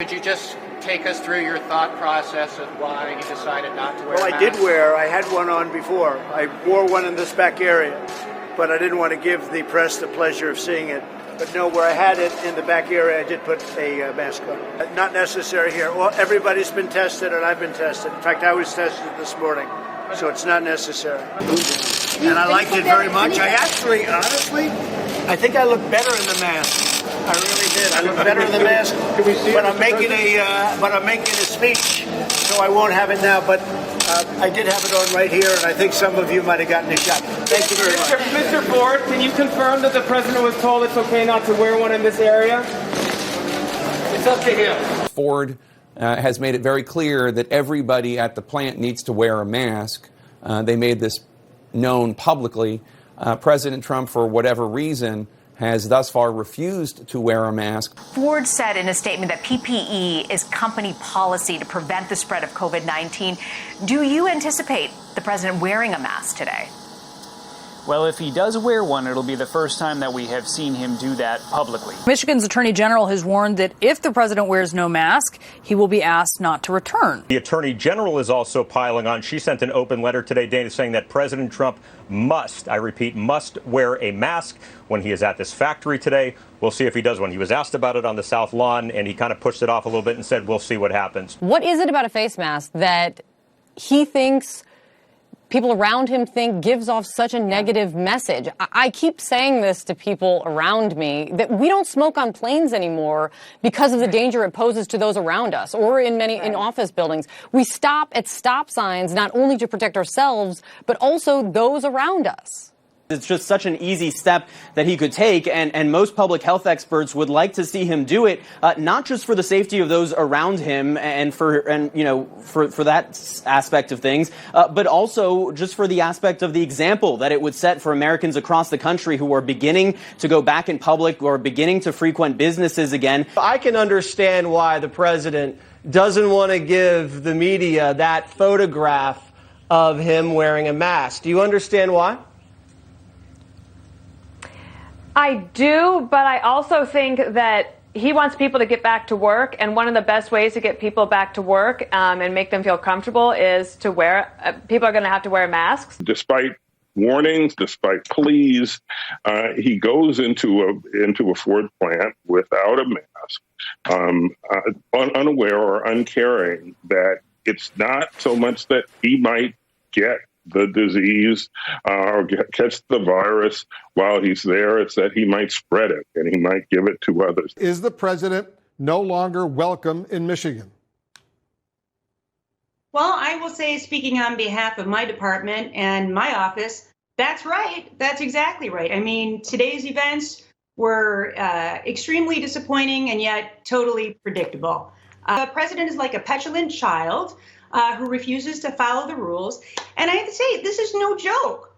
Could you just take us through your thought process of why you decided not to wear a mask? I had one on before. I wore one in this back area, but I didn't want to give the press the pleasure of seeing it. But no, where I had it in the back area, I did put a mask on. Not necessary here. Well, everybody's been tested, and I've been tested. In fact, I was tested this morning, so it's not necessary. And I liked it very much. I actually, honestly, I think I look better in the mask. I really did. I look better in the mask. But I'm making a speech, so I won't have it now. But I did have it on right here, and I think some of you might have gotten a shot. Thank you very much. Mr. Ford, can you confirm that the president was told it's okay not to wear one in this area? It's up to him. Ford has made it very clear that everybody at the plant needs to wear a mask. They made this known publicly. President Trump, for whatever reason, has thus far refused to wear a mask. Ford said in a statement that PPE is company policy to prevent the spread of COVID-19. Do you anticipate the president wearing a mask today? Well, if he does wear one, it'll be the first time that we have seen him do that publicly. Michigan's attorney general has warned that if the president wears no mask, he will be asked not to return. The attorney general is also piling on. She sent an open letter today, Dana, saying that President Trump must, I repeat, must wear a mask when he is at this factory today. We'll see if he does one. He was asked about it on the South Lawn, and he kind of pushed it off a little bit and said, we'll see what happens. What is it about a face mask that he thinks people around him think gives off such a negative message? I keep saying this to people around me, that we don't smoke on planes anymore because of the danger it poses to those around us, or in office buildings. We stop at stop signs not only to protect ourselves, but also those around us. It's just such an easy step that he could take, and most public health experts would like to see him do it, not just for the safety of those around him and for that aspect of things, but also just for the aspect of the example that it would set for Americans across the country who are beginning to go back in public or beginning to frequent businesses again. I can understand why the president doesn't want to give the media that photograph of him wearing a mask. Do you understand why? I do, but I also think that he wants people to get back to work, and one of the best ways to get people back to work and make them feel comfortable is to people are going to have to wear masks. Despite warnings, despite pleas, he goes into a Ford plant without a mask, unaware or uncaring that it's not so much that he might get the disease or catch the virus while he's there. It's that he might spread it and he might give it to others. Is the president no longer welcome in Michigan? Well, I will say, speaking on behalf of my department and my office, that's right. That's exactly right. I mean, today's events were extremely disappointing and yet totally predictable. The president is like a petulant child who refuses to follow the rules. And I have to say, this is no joke.